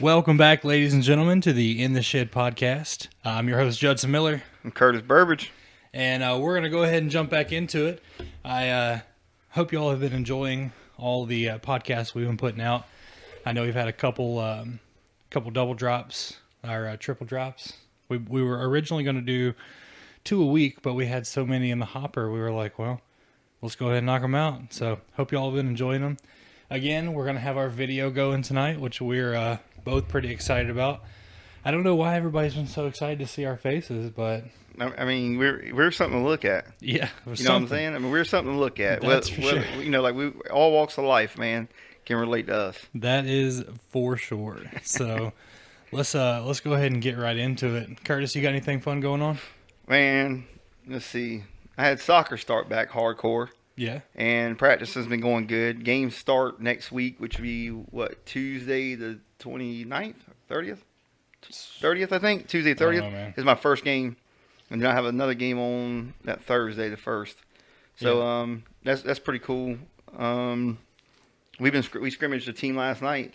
Welcome back, ladies and gentlemen, to the In the Shed podcast. I'm your host, Judson Miller. I'm Curtis Burbridge. And we're going to go ahead and jump back into it. I hope you all have been enjoying all the podcasts we've been putting out. I know we've had a couple double drops, or triple drops. We were originally going to do 2 a week, but we had so many in the hopper, we were like, well, let's go ahead and knock them out. So hope you all have been enjoying them. Again, we're going to have our video going tonight, which we're both pretty excited about. I don't know why everybody's been so excited to see our faces, but I mean, we're something to look at. yeah, You know what I'm saying? I mean, we're something to look at. That's for sure. You know, like we all walks of life, man, can relate to us. That is for sure. So let's go ahead and get right into it. Curtis, you got anything fun going on? Man, let's see. I had soccer start back hardcore. Yeah. And practice has been going good. Games start next week, which would be, Tuesday the 29th? 30th? 30th, I think. Tuesday 30th is my first game. And then I have another game on that Thursday, the 1st. So that's pretty cool. We scrimmaged a team last night,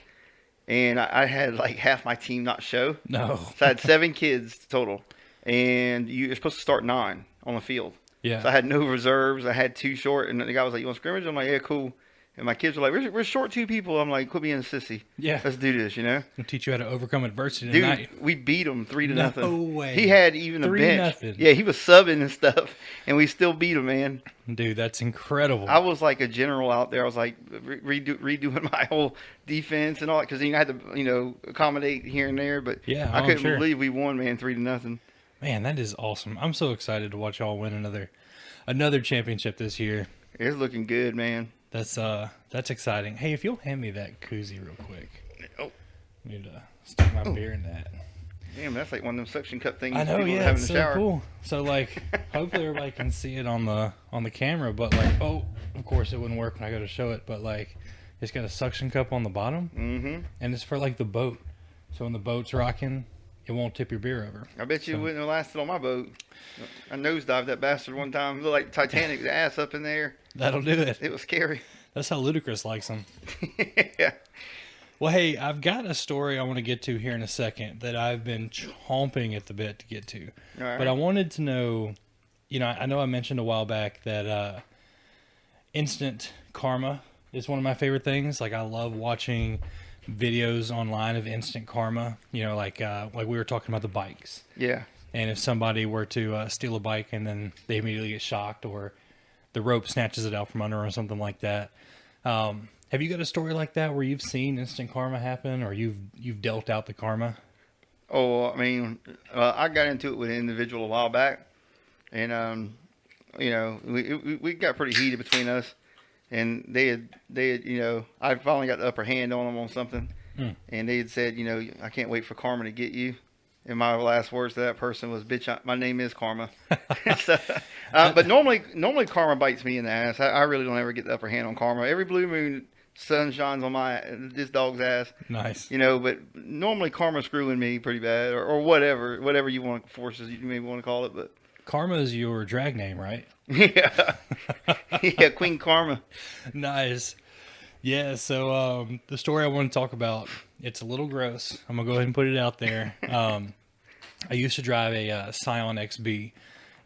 and I had like half my team not show. No. So I had 7 kids total, and you're supposed to start 9 on the field. Yeah. So I had no reserves. I had 2 short, and the guy was like, "You want scrimmage?" I'm like, "Yeah, cool." And my kids were like, "We're short 2 people." I'm like, "Quit being a sissy. Yeah. Let's do this, you know." I'll teach you how to overcome adversity Dude, tonight. we beat them 3-0. No way. He had even a 3-0. bench. Yeah, he was subbing and stuff, and we still beat him, man. Dude, that's incredible. I was like a general out there. I was like redoing my whole defense and all that because I had to, accommodate here and there. But yeah, I couldn't believe we won, man, 3-0. Man, that is awesome. I'm so excited to watch y'all win another championship this year. It's looking good, man. That's exciting. Hey, if you'll hand me that koozie real quick. Oh. I need to stick my beer in that. Damn, that's like one of them suction cup things. I know, people yeah, have in it's the so shower. cool. So like, hopefully everybody can see it on the camera. But like, of course it wouldn't work when I go to show it. But like, it's got a suction cup on the bottom, and it's for like the boat. So when the boat's rocking, it won't tip your beer over. I bet you wouldn't have lasted on my boat. I nosedived that bastard one time. It looked like Titanic, the ass up in there. That'll do it. It was scary. That's how Ludacris likes them. Yeah. Well, hey, I've got a story I want to get to here in a second that I've been chomping at the bit to get to. All right. But I wanted to know, I know I mentioned a while back that instant karma is one of my favorite things. Like, I love watching videos online of instant karma, like we were talking about the bikes. Yeah. And if somebody were to steal a bike and then they immediately get shocked or the rope snatches it out from under or something like that. Have you got a story like that where you've seen instant karma happen or you've dealt out the karma? Oh, I mean, I got into it with an individual a while back, and we got pretty heated between us, and they had I finally got the upper hand on them on something, and they had said, "I can't wait for karma to get you." And my last words to that person was, "Bitch, my name is Karma." So, but normally karma bites me in the ass. I really don't ever get the upper hand on karma. Every blue moon, sun shines on this dog's ass. Nice. But normally karma's screwing me pretty bad, or whatever you want, forces you maybe want to call it. But Karma is your drag name, right? yeah, yeah, Queen Karma. Nice. Yeah. So the story I want to talk about, it's a little gross. I'm gonna go ahead and put it out there. I used to drive a Scion XB,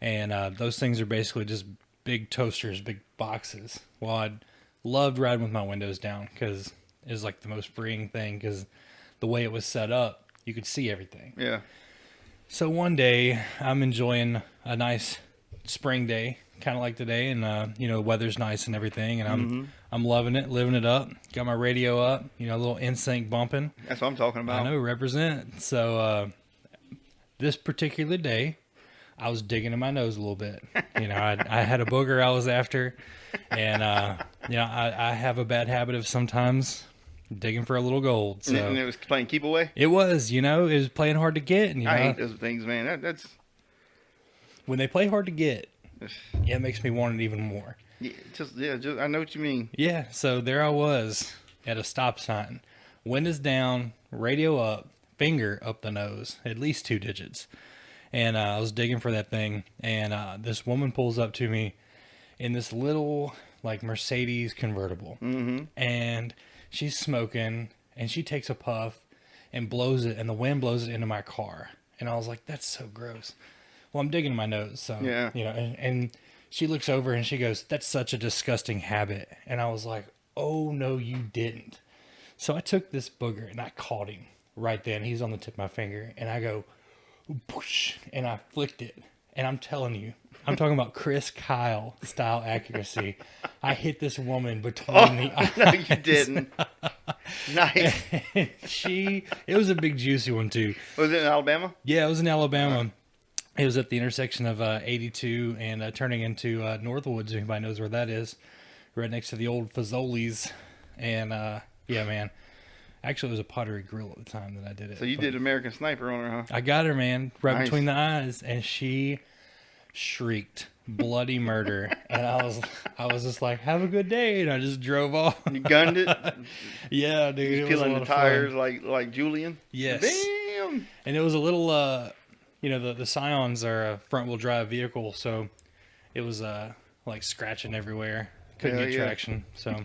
and those things are basically just big toasters, big boxes. Well, I loved riding with my windows down because it was like the most freeing thing because the way it was set up, you could see everything. Yeah. So one day, I'm enjoying a nice spring day, kind of like today, and the weather's nice and everything, and I'm loving it, living it up. Got my radio up, a little NSYNC bumping. That's what I'm talking about. I know, represent. So this particular day, I was digging in my nose a little bit. I had a booger I was after, and I have a bad habit of sometimes digging for a little gold. So and it was playing keep away. it was, it was playing hard to get. And, I hate those things, man. That's when they play hard to get. Yeah, it makes me want it even more. Yeah, I know what you mean. Yeah, so there I was at a stop sign. Windows down, radio up, finger up the nose, at least 2 digits. And I was digging for that thing, and this woman pulls up to me in this little, like, Mercedes convertible. And she's smoking, and she takes a puff, and blows it, and the wind blows it into my car. And I was like, that's so gross. Well, I'm digging my nose, so Yeah. and she looks over and she goes, that's such a disgusting habit. And I was like, oh no, you didn't. So I took this booger and I caught him right then. He's on the tip of my finger, and I go, whoosh, and I flicked it. And I'm telling you, I'm talking about Chris Kyle style accuracy. I hit this woman between the eyes. No, you didn't. Nice. It was a big juicy one too. Was it in Alabama? Yeah, it was in Alabama. It was at the intersection of 82 and turning into Northwoods. If anybody knows where that is, right next to the old Fazoli's. And yeah, man. Actually, it was a Pottery Grill at the time that I did it. So you did American Sniper on her, huh? I got her, man, right Nice. between the eyes, and she shrieked bloody murder. And I was just like, have a good day, and I just drove off. You gunned it? Yeah, dude. Just It was a peeling lot the of fun. tires like Julian? Yes. Bam! And it was a little, the Scions are a front-wheel drive vehicle, so it was like scratching everywhere. Couldn't Hell get yeah. traction. So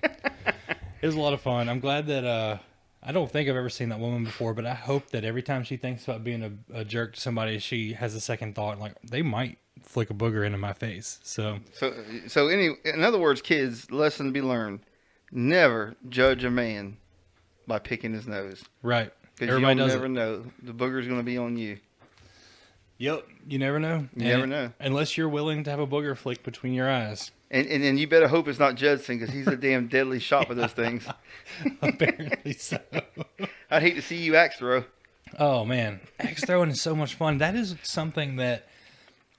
it was a lot of fun. I'm glad that I don't think I've ever seen that woman before, but I hope that every time she thinks about being a jerk to somebody, she has a second thought, like they might flick a booger into my face. So In other words, kids, lesson to be learned: never judge a man by picking his nose, right, because everybody you'll does never it. know the booger's going to be on you. Yep, you never know. You never know. Unless you're willing to have a booger flick between your eyes. And then you better hope it's not Judson, because he's a damn deadly shot with those things. Apparently so. I'd hate to see you axe throw. Oh man, axe throwing is so much fun. That is something that.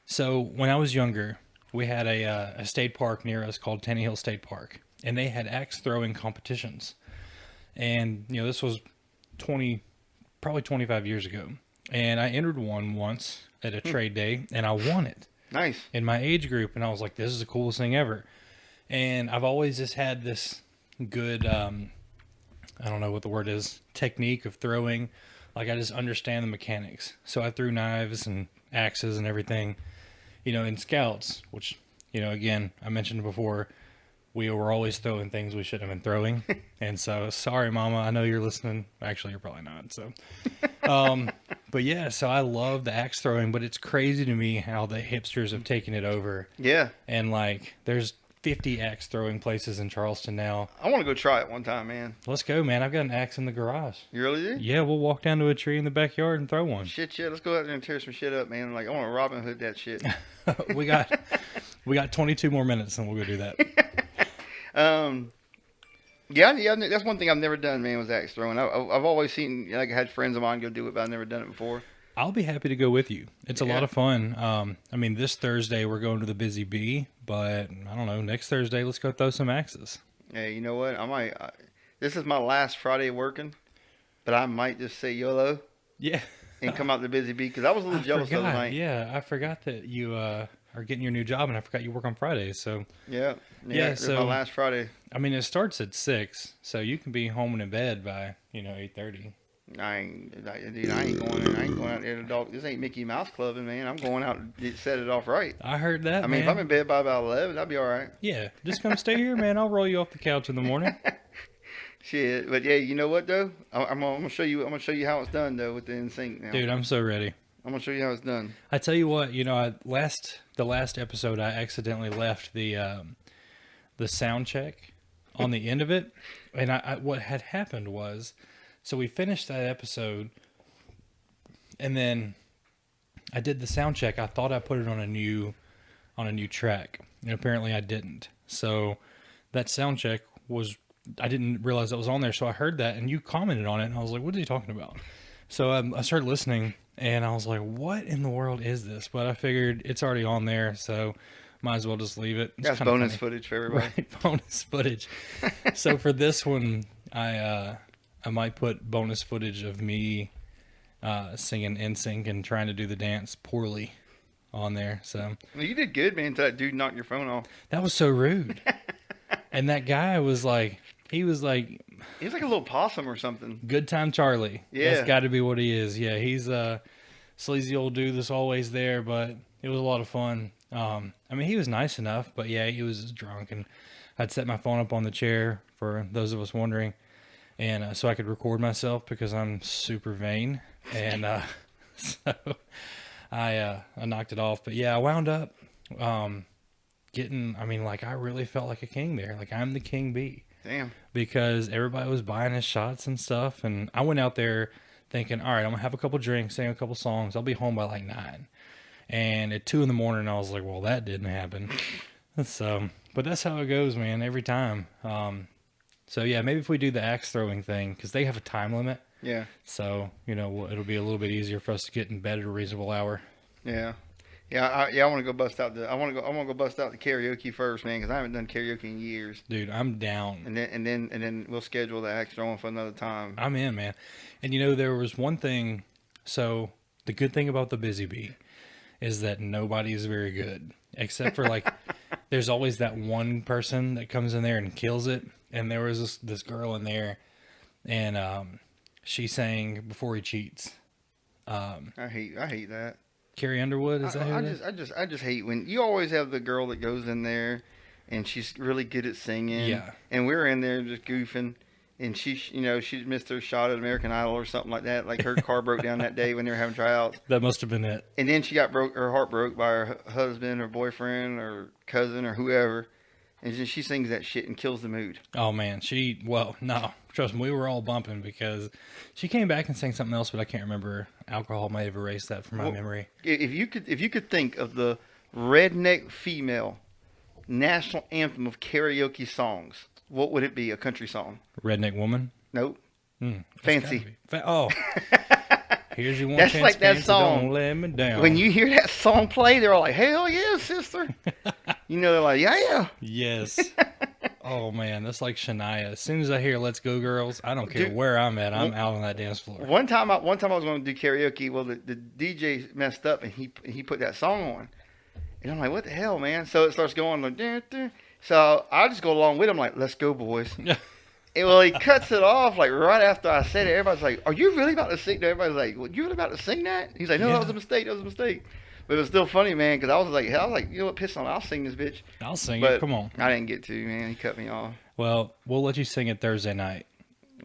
So when I was younger, we had a state park near us called Tenny Hill State Park, and they had axe throwing competitions. And this was probably 25 years ago, and I entered one once at a trade day, and I won it. Nice. In my age group, and I was like, this is the coolest thing ever. And I've always just had this good, I don't know what the word is, technique of throwing. Like, I just understand the mechanics. So I threw knives and axes and everything, in scouts, which, again, I mentioned before, we were always throwing things we shouldn't have been throwing. And so, sorry, Mama, I know you're listening. Actually, you're probably not. So, but yeah, so I love the axe throwing, but it's crazy to me how the hipsters have taken it over. Yeah. And like, there's 50 axe throwing places in Charleston now. I want to go try it one time, man. Let's go, man. I've got an axe in the garage. You really do? Yeah, we'll walk down to a tree in the backyard and throw one. Shit, yeah. Let's go out there and tear some shit up, man. Like, I want to Robin Hood that shit. we got 22 more minutes and we'll go do that. Yeah, that's one thing I've never done, man, was axe throwing. I've always seen, like, I had friends of mine go do it, but I've never done it before. I'll be happy to go with you. It's a Yeah. lot of fun. This Thursday we're going to the Busy Bee, but I don't know, next Thursday let's go throw some axes. Hey, you know what? This is my last Friday working, but I might just say YOLO Yeah. and come out to Busy Bee, because I was a little jealous the other night. Yeah, I forgot that you are getting your new job, and I forgot you work on Fridays. So Yeah, Yeah, it's my last Friday. it starts at 6, so you can be home and in bed by 8:30. I ain't going in. I ain't going out there to dog. This ain't Mickey Mouse clubbing, man. I'm going out to set it off right. I heard that. I mean, if man. I'm in bed by about 11, I'll be all right. Yeah, just come stay here, man. I'll roll you off the couch in the morning. Shit, but yeah, you know what though? I'm gonna show you. I'm gonna show you how it's done though with the NSYNC now. Dude, I'm so ready. I'm gonna show you how it's done. I tell you what, the last episode I accidentally left the sound check on the end of it, and what had happened was, so we finished that episode, and then I did the sound check. I thought I put it on a new track, and apparently I didn't. So that sound check I didn't realize that was on there. So I heard that, and you commented on it, and I was like, "What are you talking about?" So I started listening, and I was like, "What in the world is this?" But I figured it's already on there, so might as well just leave it. It's That's kinda bonus funny. footage for everybody. Right, bonus footage. So for this one, I might put bonus footage of me singing NSYNC and trying to do the dance poorly on there. So Well, you did good, man, until that dude knocked your phone off. that was so rude. And that guy was like, he was like, He was like a little possum or something. Good Time Charlie. Yeah. That's got to be what he is. Yeah, he's a sleazy old dude that's always there, but it was a lot of fun. He was nice enough, but yeah, he was just drunk, and I'd set my phone up on the chair for those of us wondering. and so I could record myself because I'm super vain, and so I knocked it off. But yeah, I wound up getting. I mean, like I really felt like a king there. Like I'm the king bee. Damn. Because everybody was buying his shots and stuff, and I went out there thinking, all right, I'm gonna have a couple drinks, sing a couple songs. I'll be home by like 9. And at 2 a.m, I was like, well, that didn't happen. So, but that's how it goes, man. Every time. So yeah, maybe if we do the axe throwing thing, because they have a time limit. Yeah. So it'll be a little bit easier for us to get in bed at a reasonable hour. Yeah. I want to go bust out I want to go bust out the karaoke first, man, because I haven't done karaoke in years. Dude, I'm down. And then we'll schedule the axe throwing for another time. I'm in, man. And there was one thing. So the good thing about the Busy Bee is that nobody is very good, except for like, there's always that one person that comes in there and kills it. And there was this girl in there, and she sang Before He Cheats. I hate that. Carrie Underwood, is that who it is? I just hate when you always have the girl that goes in there, and she's really good at singing. Yeah. And we're in there just goofing, and she missed her shot at American Idol or something like that. Like her car broke down that day when they were having tryouts. That must have been it. And then she got her heart broke by her husband or boyfriend or cousin or whoever. And then she sings that shit and kills the mood. Oh man, no, trust me, we were all bumping because she came back and sang something else, but I can't remember. Alcohol might have erased that from my memory. If you could think of the redneck female national anthem of karaoke songs, what would it be? A country song? Redneck Woman? Nope. That's Fancy. Oh. Here's your one That's chance, like that Fancy, song. Don't let me down. When you hear that song play, they're all like, hell yeah, sister. They're like, yeah. Yes. Oh man, that's like Shania. As soon as I hear "Let's Go Girls," I don't care Dude, where I'm at. I'm out on that dance floor. One time I was going to do karaoke. Well, the DJ messed up and he put that song on, and I'm like, what the hell, man? So it starts going like, dun, dun. So I just go along with him like, let's go, boys. And well, he cuts it off like right after I said it. Everybody's like, "Are you really about to sing?" Everybody's like, "Well, you really about to sing that?" He's like, "No, that was a mistake. That was a mistake." But it was still funny, man, because I was like, you know what, piss on, I'll sing this bitch. I'll sing but it. Come on. I didn't get to, man. He cut me off. Well, we'll let you sing it Thursday night.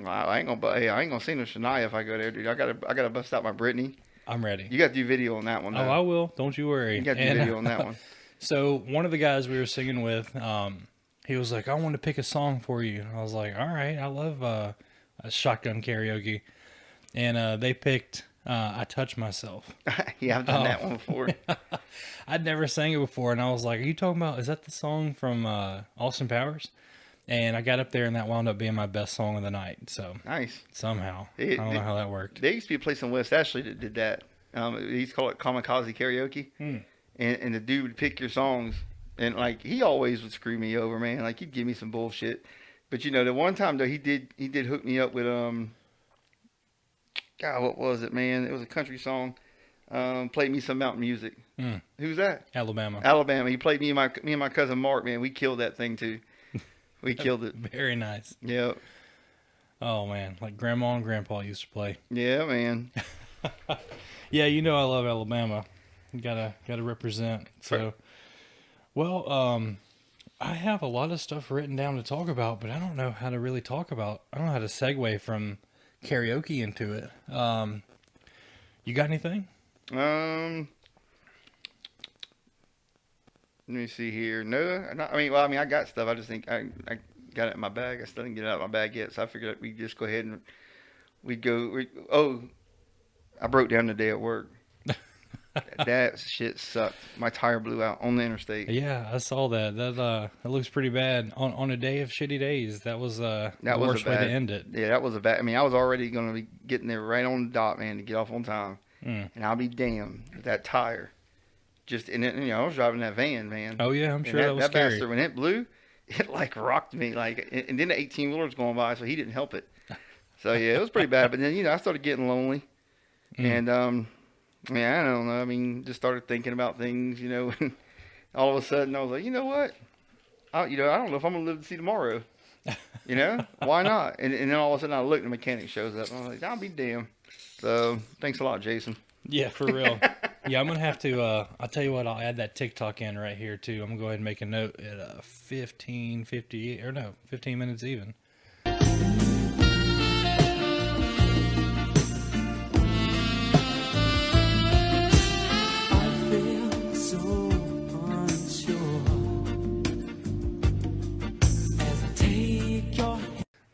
I ain't gonna sing no Shania if I go there, dude. I gotta bust out my Britney. I'm ready. You got to do video on that one, though. Oh, I will. Don't you worry. You got to do video on that one. So one of the guys we were singing with, he was like, "I want to pick a song for you." And I was like, "All right, I love a shotgun karaoke," and they picked "I Touch Myself." Yeah, I've done that one before. I'd never sang it before, and I was like, "Are you talking about? Is that the song from Austin Powers?" And I got up there, and that wound up being my best song of the night. So nice. Somehow, I don't know how that worked. There used to be a place in West Ashley that did that. They used to call it Kamikaze Karaoke, and the dude would pick your songs. And like he always would screw me over, man. Like he'd give me some bullshit. But the one time though he did hook me up with God, what was it, man? It was a country song. Played me some mountain music. Who's that? Alabama. He played me and my cousin Mark, man. We killed that thing too. We killed it. Very nice. Yeah. Oh man, like Grandma and Grandpa used to play. Yeah, man. Yeah, I love Alabama. Gotta represent. So. Well, I have a lot of stuff written down to talk about, but I don't know how to really talk about. I don't know how to segue from karaoke into it. You got anything? Let me see here. No, I got stuff. I just think I got it in my bag. I still didn't get it out of my bag yet, so I figured we'd just go ahead and I broke down the day at work. That shit sucked. My tire blew out on the interstate. Yeah, I saw that. That looks pretty bad. On a day of shitty days, that was the worst way to end it. Yeah, that was a bad. I was already going to be getting there right on the dot, man, to get off on time. And I'll be damned if that tire I was driving that van, man. Oh yeah, I'm sure that was scary. Bastard, when it blew, it like rocked me, and then the 18-wheeler's going by, so he didn't help it. So yeah, it was pretty bad. But then I started getting lonely, and I don't know. Just started thinking about things, and all of a sudden I was like, you know what? I don't know if I'm going to live to see tomorrow. Why not? And then all of a sudden I look and the mechanic shows up. And I'm like, I'll be damned. So thanks a lot, Jason. Yeah, for real. Yeah, I'm going to have to, I'll tell you what, I'll add that TikTok in right here too. I'm going to go ahead and make a note at 15 minutes even.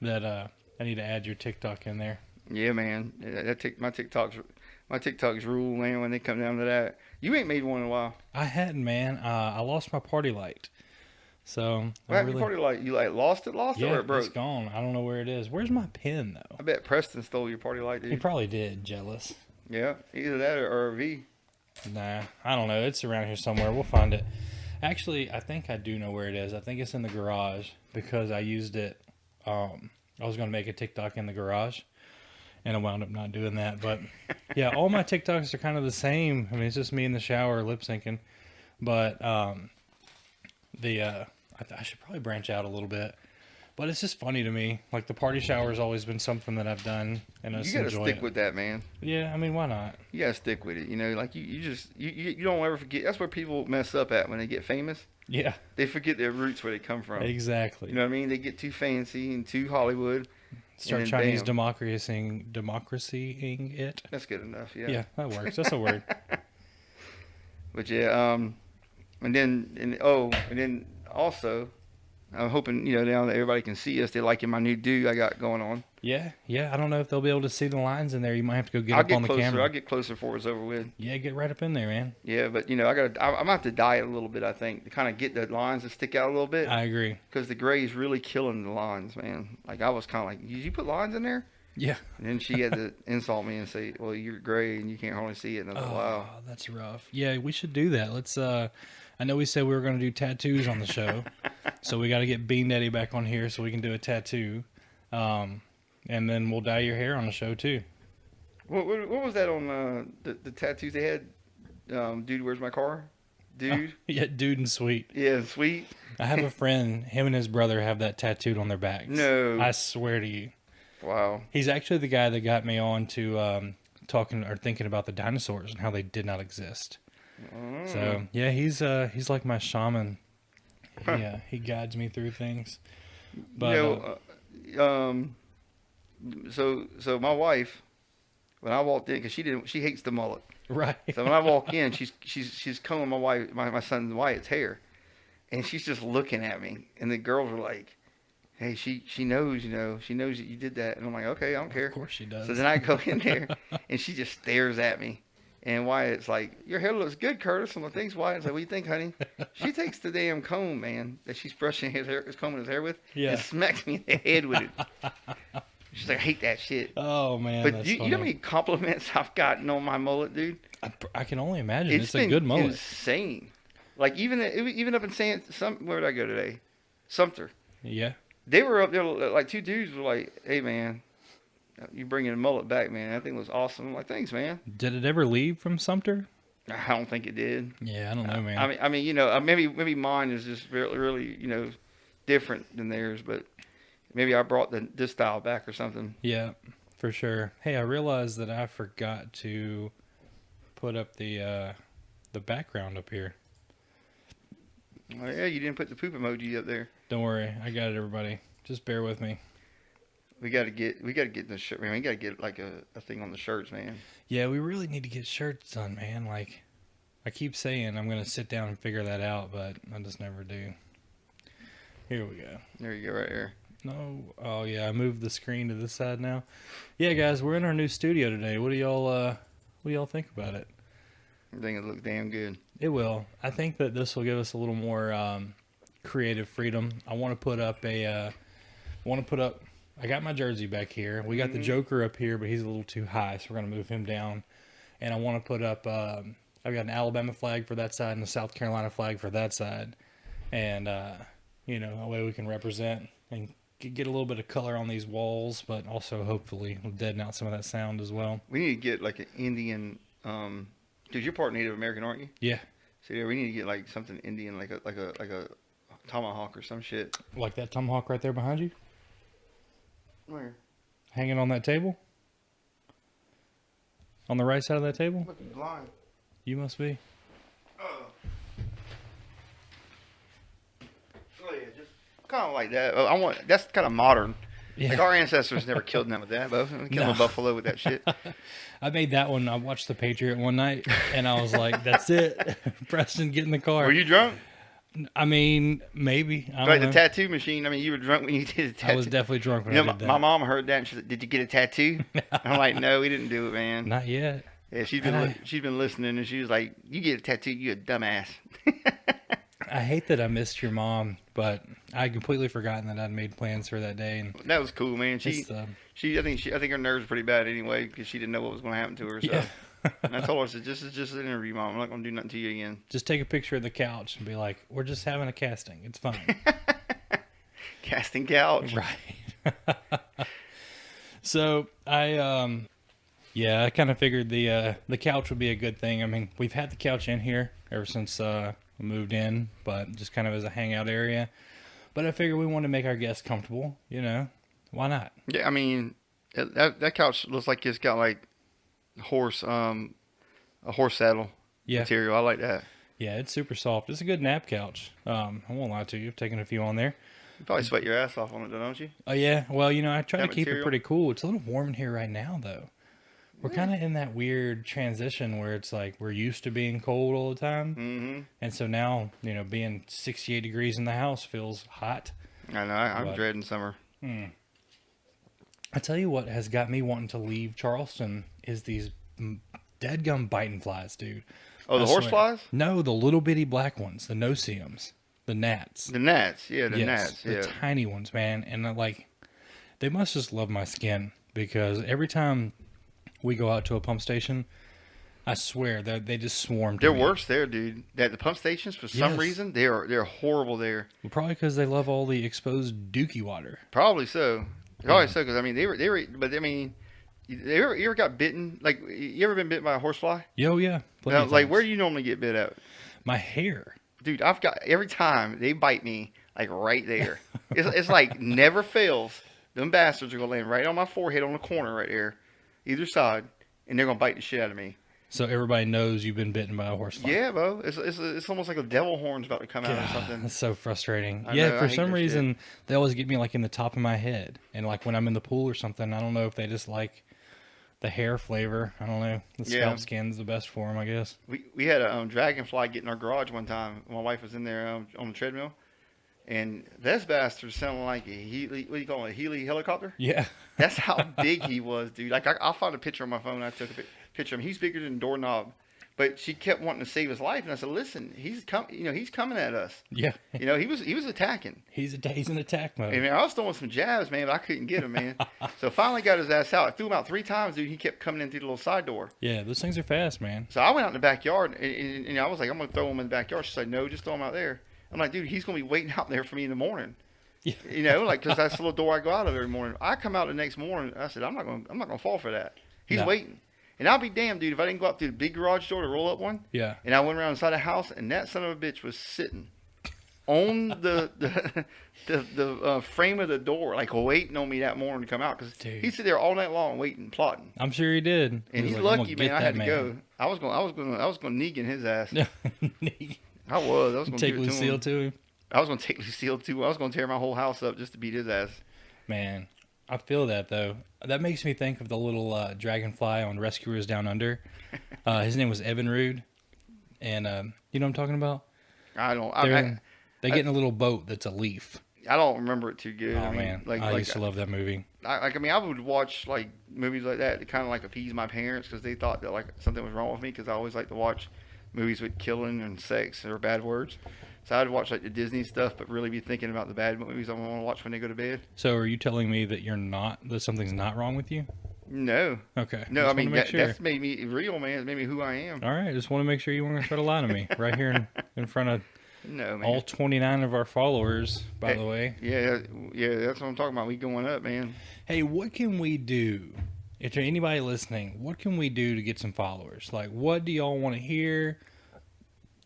that I need to add your TikTok in there. Yeah, man. My TikToks rule, man. When they come down to that, you ain't made one in a while. I hadn't, man. I lost my party light. So What happened to your party light? You like lost it, or it broke? It's gone. I don't know where it is. Where's my pen though? I bet Preston stole your party light, dude. He probably did. Jealous. Yeah, either that or a V. Nah, I don't know. It's around here somewhere. We'll find it. Actually, I think I do know where it is. I think it's in the garage because I used it. I was going to make a TikTok in the garage, and I wound up not doing that. But yeah, all my TikToks are kind of the same. I mean, it's just me in the shower lip syncing. But I should probably branch out a little bit. But it's just funny to me. Like the party shower has always been something that I've done, and I just enjoy it. You gotta stick with that, man. Yeah, I mean, why not? You gotta stick with it. You know, like you don't ever forget. That's where people mess up at when they get famous. Yeah, they forget their roots, where they come from. Exactly. You know what I mean? They get too fancy and too Hollywood. Start Chinese democracying it. That's good enough. Yeah. Yeah, that works. That's a word. But yeah, and then also, I'm hoping, now that everybody can see us, they're liking my new do I got going on. Yeah. I don't know if they'll be able to see the lines in there. You might have to go get up on the camera. I'll get closer before it's over with. Yeah, get right up in there, man. Yeah, but I'm gonna have to dye it a little bit, I think, to kind of get the lines to stick out a little bit. I agree. Because the gray is really killing the lines, man. Like I was kind of like, did you put lines in there? Yeah. And then she had to insult me and say, well, you're gray and you can't hardly see it. And I was like, wow. That's rough. Yeah, we should do that. Let's, I know we said we were going to do tattoos on the show. So we got to get Bean Daddy back on here so we can do a tattoo. And then we'll dye your hair on the show too. What was that on the tattoos they had? Dude, where's my car? Dude? Yeah, Dude and Sweet. Yeah, Sweet. I have a friend, him and his brother have that tattooed on their backs. No. I swear to you. Wow. He's actually the guy that got me on to talking or thinking about the dinosaurs and how they did not exist. So yeah, he's like my shaman. Yeah, he guides me through things. But so my wife, when I walked in, because she hates the mullet. Right. So when I walk in, she's combing my son Wyatt's hair, and she's just looking at me, and the girls are like, hey, she knows, she knows that you did that. And I'm like, okay, I don't care. Of course she does. So then I go in there, and she just stares at me. And Wyatt's like, your hair looks good, Curtis. I'm like, thanks, Wyatt. I like, what do you think, honey? She takes the damn comb, man, that she's brushing combing his hair with, and smacks me in the head with it. She's like, I hate that shit. Oh, man, but you know how many compliments I've gotten on my mullet, dude? I can only imagine. It's a good mullet. Insane. Like, even up in where did I go today? Sumter. Yeah. They were up there, like, two dudes were like, hey, man, you bringing a mullet back, man. That thing was awesome. I'm like, thanks, man. Did it ever leave from Sumter? I don't think it did. Yeah, I don't know, man. I mean, maybe mine is just really, different than theirs, but maybe I brought this style back or something. Yeah, for sure. Hey, I realized that I forgot to put up the background up here. Oh, yeah, you didn't put the poop emoji up there. Don't worry, I got it, everybody. Just bear with me. We gotta get the shirt, man. We gotta get like a thing on the shirts, man. Yeah, we really need to get shirts done, man. Like, I keep saying I'm gonna sit down and figure that out, but I just never do. Here we go. There you go, right here. No, oh yeah, I moved the screen to this side now. Yeah, guys, we're in our new studio today. What do y'all think about it? I think it looks damn good. It will. I think that this will give us a little more creative freedom. I want to put up I got my jersey back here. We got the Joker up here, but he's a little too high, so we're going to move him down. And I want to put up, I've got an Alabama flag for that side and a South Carolina flag for that side. And, a way we can represent and get a little bit of color on these walls, but also hopefully deaden out some of that sound as well. We need to get like an Indian, because you're part Native American, aren't you? Yeah. So yeah, we need to get like something Indian, like a tomahawk or some shit. Like that tomahawk right there behind you? Where? Hanging on that table? On the right side of that table? Fucking blind. You must be. Oh yeah, just kind of like that. That's kind of modern. Yeah. Like our ancestors never killed them with that, but we killed a buffalo with that shit. I made that one. I watched The Patriot one night, and I was like, "That's it, Preston, get in the car." Were you drunk? I mean, maybe. I Like don't the know. tattoo machine. I mean, you were drunk when you did the tattoo. I was definitely drunk when You I know, did my that. mom heard that and she said, "Did you get a tattoo?" I'm like, "No, we didn't do it, man." Not yet. Yeah, And she's been listening and she was like, "You get a tattoo, you a dumbass." I hate that I missed your mom, but I had completely forgotten that I'd made plans for that day. And That was cool, man. it's, I think her nerves were pretty bad anyway because she didn't know what was going to happen to her. So, yeah. and I told her, I said, "This is just an interview, Mom. I'm not going to do nothing to you again." Just take a picture of the couch and be like, "We're just having a casting. It's fine." Casting couch. Right. So yeah, I kind of figured the couch would be a good thing. I mean, we've had the couch in here ever since we moved in, but just kind of as a hangout area. But I figured we want to make our guests comfortable. You know, why not? Yeah, I mean, that couch looks like it's got like a horse saddle Yeah, material. I like that. yeah, it's super soft. It's a good nap couch. I won't lie to you. I've taken a few on there. You probably sweat your ass off on it, though, don't you? Oh yeah, well, I try That to keep it material? pretty cool. It's a little warm in here right now, though. We're kind of in that weird transition where it's like we're used to being cold all the time. Mm-hmm. And so now, being 68 degrees in the house feels hot. I know. I'm But- dreading summer. I tell you what has got me wanting to leave Charleston is these deadgum biting flies, dude. Oh, the I horse swear. flies? No, the little bitty black ones, the no-see-ums, the gnats. The gnats. Yeah, the Yes, gnats. the Yeah. tiny ones, man. And they must just love my skin because every time we go out to a pump station, I swear that they just swarm. They're worse there, dude. At the pump stations, for some Yes. reason, they're horrible there. Well, probably because they love all the exposed dookie water. Probably so. Probably so, because I mean, but I mean, you ever got bitten? Like, you ever been bitten by a horsefly? Yo, yeah. plenty Now, of like, times. where do you normally get bit at? My hair. Dude, I've got every time they bite me, like right there. It's like never fails. Them bastards are gonna land right on my forehead on the corner right there, either side, and they're gonna bite the shit out of me. So everybody knows you've been bitten by a horsefly. Yeah, bro. It's almost like a devil horn's about to come out or God, something. that's so frustrating. I Yeah, know, I for hate some that reason they always get me like in the top of my head, and like when I'm in the pool or something, I don't know if they just like the hair flavor. I don't know. The Yeah. scalp skin's the best for them, I guess. We had a dragonfly get in our garage one time. My wife was in there on the treadmill, and this bastard sounded like a Healy. What do you call it? A Healy helicopter? Yeah. That's how big he was, dude. Like I'll find a picture on my phone. I took a picture of him. He's bigger than a doorknob. But she kept wanting to save his life, and I said, "Listen, he's coming at us. Yeah. He was attacking. He's in attack mode. I mean, I was throwing some jabs, man, but I couldn't get him, man. So finally got his ass out. I threw him out 3 times, dude. He kept coming in through the little side door. Yeah, those things are fast, man. So I went out in the backyard, and I was like, I'm gonna throw him in the backyard. She said, no, just throw him out there. I'm like, dude, he's gonna be waiting out there for me in the morning. Yeah. Because that's the little door I go out of every morning. I come out the next morning. I said, I'm not gonna fall for that. He's No. waiting. And I'll be damned, dude, if I didn't go out through the big garage door to roll up one. Yeah. And I went around inside the house, and that son of a bitch was sitting on the frame of the door, like waiting on me that morning to come out. Because Dude. he sit there all night long waiting, plotting. I'm sure he did. And He was he's like, "I'm lucky, gonna man. I get had to that go. I was gonna Negan his ass. man." I was gonna Take give it to Lucille him. to him. I was gonna take Lucille too. I was gonna tear my whole house up just to beat his ass. Man, I feel that though. That makes me think of the little dragonfly on Rescuers Down Under. His name was Evan Rude, and you know what I'm talking about? I don't. They get in a little boat that's a leaf. I don't remember it too good. Oh I mean, man, like I used to love that movie. I would watch like movies like that to kind of like appease my parents because they thought that like something was wrong with me because I always like to watch movies with killing and sex or bad words. So I'd watch like the Disney stuff, but really be thinking about the bad movies I want to watch when they go to bed. So are you telling me that that something's not wrong with you? No, Okay. no. Just I mean wanna make sure. that's made me real, man. It's made me who I am. All right. Just want to make sure you weren't going to try to lie to me right here in front of No, man. all 29 of our followers, by the way. Yeah, that's what I'm talking about. We going up, man. Hey, what can we do? If there's anybody listening, what can we do to get some followers? Like, what do y'all want to hear?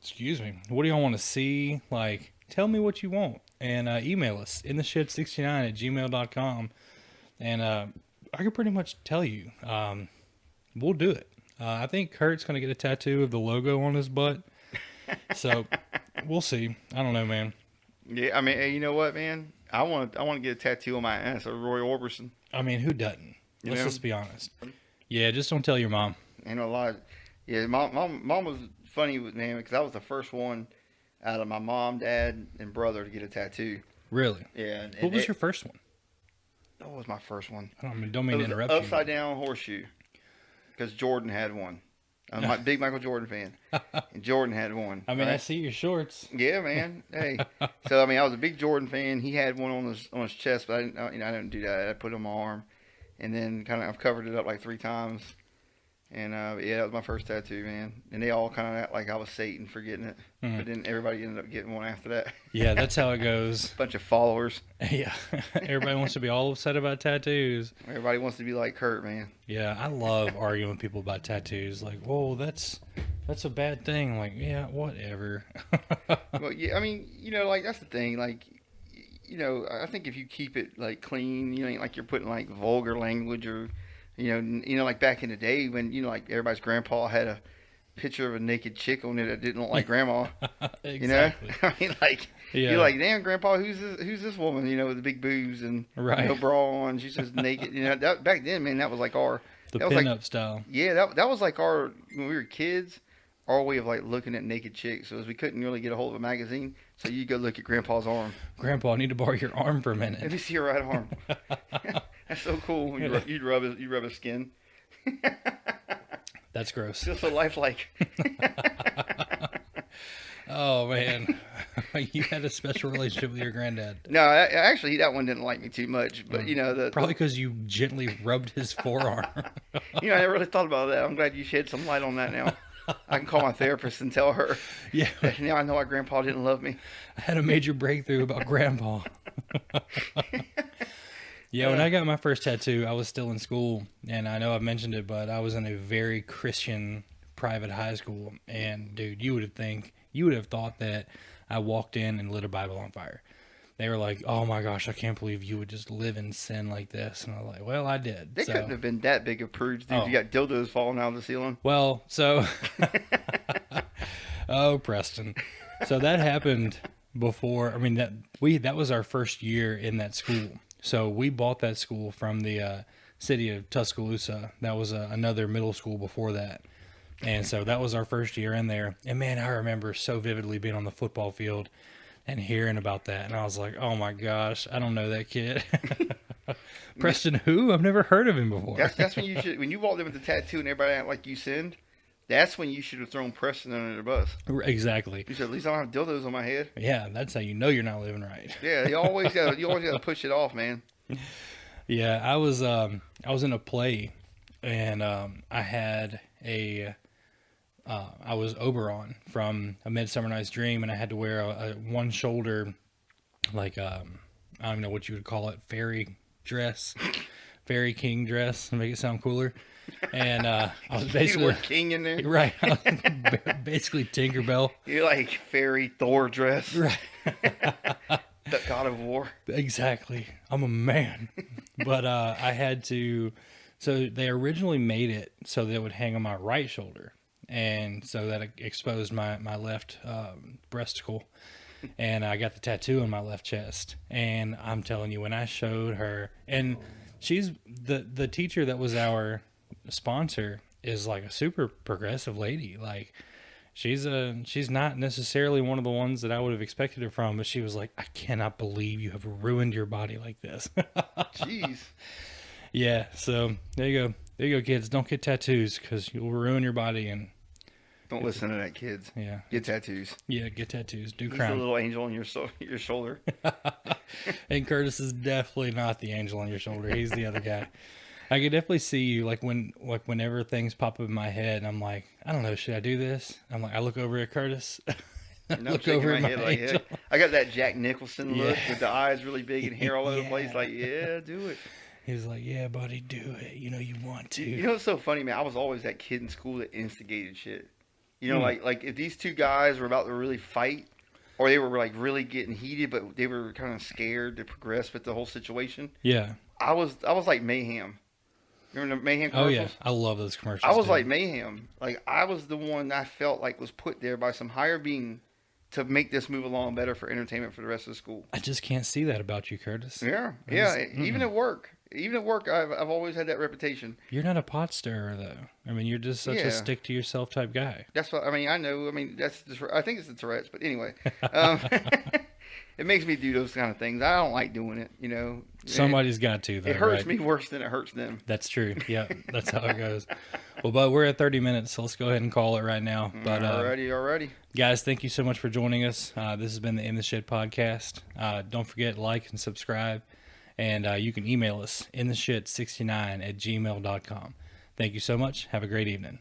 Excuse me. What do y'all want to see? Like, tell me what you want. And email us, intheshed69@gmail.com. And I can pretty much tell you. We'll do it. I think Kurt's going to get a tattoo of the logo on his butt. So, we'll see. I don't know, man. Yeah, I mean, hey, you know what, man? I want to get a tattoo on my ass of Roy Orbison. I mean, who doesn't? Let's know? just be honest. Yeah, just don't tell your mom. You know, a lot. Yeah, mom was funny with me because I was the first one out of my mom, dad, and brother to get a tattoo. Really? Yeah. What was your first one? That was my first one. Don't mean to interrupt you. Upside down horseshoe. Because Jordan had one. I'm a big Michael Jordan fan. And Jordan had one. I mean, right? I see your shorts. Yeah, man. Hey. So, I mean, I was a big Jordan fan. He had one on his chest, but I didn't do that. I put it on my arm. And then I've covered it up like 3 times. And, yeah, that was my first tattoo, man. And they all kind of act like I was Satan for getting it. Mm-hmm. But then everybody ended up getting one after that. Yeah, that's how it goes. Bunch of followers. Yeah. Everybody wants to be all upset about tattoos. Everybody wants to be like Kurt, man. Yeah, I love arguing with people about tattoos. Like, whoa, that's a bad thing. Like, yeah, whatever. Well, yeah, I mean, like, that's the thing. Like, I think if you keep it, like, clean, ain't like you're putting, like, vulgar language or... like back in the day when, like everybody's grandpa had a picture of a naked chick on it that didn't look like grandma. Exactly. I mean, like, you're like, damn, grandpa, who's this woman, with the big boobs and no bra on. She's just naked. That, back then, man, that was like the pinup style. Yeah, that was like when we were kids, our way of like looking at naked chicks. So we couldn't really get a hold of a magazine. So you go look at grandpa's arm. Grandpa, I need to borrow your arm for a minute. Let me see your right arm. That's so cool. You'd rub his skin. That's gross. Feels so lifelike. Oh man, you had a special relationship with your granddad. No, actually, that one didn't like me too much. But probably because you gently rubbed his forearm. I never really thought about that. I'm glad you shed some light on that now. I can call my therapist and tell her. Yeah. Now I know why Grandpa didn't love me. I had a major breakthrough about Grandpa. Yeah, when I got my first tattoo, I was still in school, and I know I've mentioned it, but I was in a very Christian private high school, and dude, you would have thought that I walked in and lit a Bible on fire. They were like, "Oh my gosh, I can't believe you would just live in sin like this." And I was like, "Well, I did." They couldn't have been that big of prudes, dude. Oh. You got dildos falling out of the ceiling. Well, so, oh, Preston. So that happened before. I mean, that was our first year in that school. So we bought that school from the city of Tuscaloosa. That was another middle school before that. And so that was our first year in there. And man, I remember so vividly being on the football field and hearing about that. And I was like, oh my gosh, I don't know that kid. Preston who? I've never heard of him before. That's when you should, when you walked in with the tattoo and everybody act like you sinned, that's when you should have thrown Preston under the bus. Exactly. You said, at least I don't have dildos on my head. Yeah, that's how you know you're not living right. Yeah, you always got to push it off, man. Yeah, I was in a play, and I had I was Oberon from A Midsummer Night's Dream, and I had to wear a one shoulder, like I don't even know what you would call it, fairy dress, fairy king dress, to make it sound cooler. And I was basically you king in there, right? Basically Tinkerbell. You're like fairy Thor dress, right? The god of war. Exactly. I'm a man, but I had to. So they originally made it so that it would hang on my right shoulder, and so that it exposed my left breasticle. And I got the tattoo on my left chest. And I'm telling you, when I showed her, and she's the teacher that was our sponsor is like a super progressive lady. Like she's not necessarily one of the ones that I would have expected it from, but she was like, I cannot believe you have ruined your body like this. Jeez. Yeah. So there you go, kids. Don't get tattoos because you'll ruin your body. And don't listen to that, kids. Yeah. Get tattoos. Yeah, get tattoos. Do He's crown. the little angel on your shoulder. And Curtis is definitely not the angel on your shoulder. He's the other guy. I could definitely see you whenever things pop up in my head, and I'm like, I don't know, should I do this? I'm like, I look over at Curtis. Look over at my head like, I got that Jack Nicholson look with the eyes really big and hair all over the place. Like, yeah, do it. He's like, yeah, buddy, do it. You know you want to. You know what's so funny, man? I was always that kid in school that instigated shit. You know, like if these two guys were about to really fight, or they were like really getting heated, but they were kind of scared to progress with the whole situation. Yeah. I was like Mayhem. Remember the Mayhem commercials? Oh, yeah. I love those commercials. I was like Mayhem. Like, I was the one I felt like was put there by some higher being to make this move along better for entertainment for the rest of the school. I just can't see that about you, Curtis. Yeah. Even at work. even at work, I've always had that reputation. You're not a pot stirrer, though. I mean, you're just such a Yeah. stick to yourself type guy. That's what I mean. I know. I mean, that's just, I think it's the Tourette's, but anyway, um, it makes me do those kind of things. I don't like doing it. You know, Somebody's got to, though. it hurts right? me worse than it hurts them. That's true. Yeah, that's how it goes. Well, but we're at 30 minutes, so let's go ahead and call it right now. But Alrighty. guys, thank you so much for joining us. This has been the In the Shed podcast. Don't forget, like and subscribe. And you can email us intheshed69@gmail.com. Thank you so much. Have a great evening.